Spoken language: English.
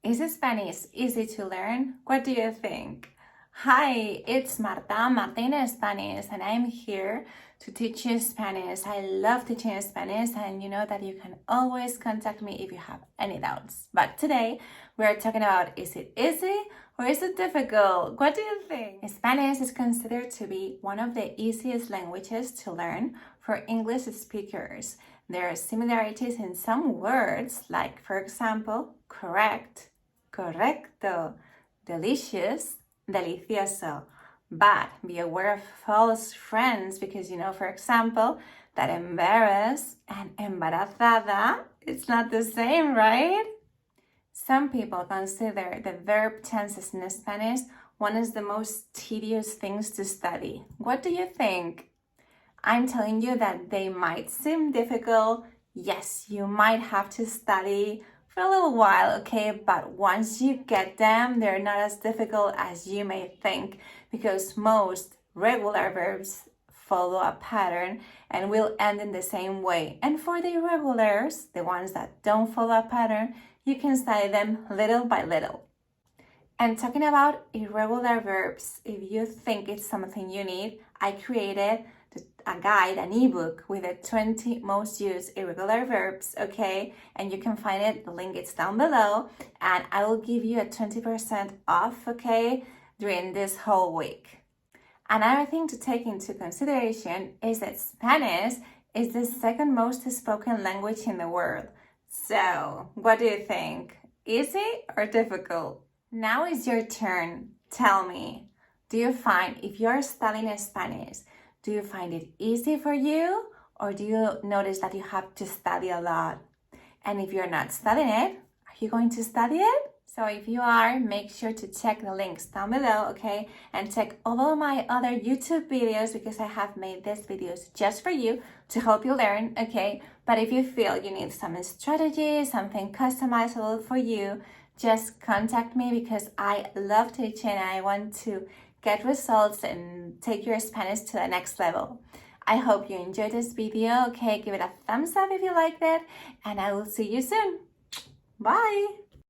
Is Spanish easy to learn? What do you think? Hi, it's Marta in Spanish, and I'm here to teach you Spanish. I love teaching Spanish, and you know that you can always contact me if you have any doubts. But today, we're talking about, is it easy or is it difficult? What do you think? Spanish is considered to be one of the easiest languages to learn for English speakers. There are similarities in some words, like, for example, correct, correcto, delicious, delicioso. But be aware of false friends because, for example, that embarrass and embarazada, it's not the same, right? Some people consider the verb tenses in Spanish one of the most tedious things to study. What do you think? I'm telling you that they might seem difficult. Yes, you might have to study for a little while, okay? But once you get them, they're not as difficult as you may think because most regular verbs follow a pattern and will end in the same way. And for the irregulars, the ones that don't follow a pattern, you can study them little by little. And talking about irregular verbs, if you think it's something you need, I created a guide, an ebook with the 20 most used irregular verbs, okay? And you can find it, the link is down below, and I will give you a 20% off, okay, during this whole week. Another thing to take into consideration is that Spanish is the second most spoken language in the world. So, what do you think? Easy or difficult? Now is your turn. Tell me, do you find, if you're studying Spanish, do you find it easy for you, or do you notice that you have to study a lot? And if you're not studying it, are you going to study it? So if you are, make sure to check the links down below, okay? And check all of my other YouTube videos because I have made these videos just for you to help you learn, okay? But if you feel you need some strategy, something customizable for you, just contact me because I love teaching and I want to get results and take your Spanish to the next level. I hope you enjoyed this video, okay? Give it a thumbs up if you liked it, and I will see you soon. Bye!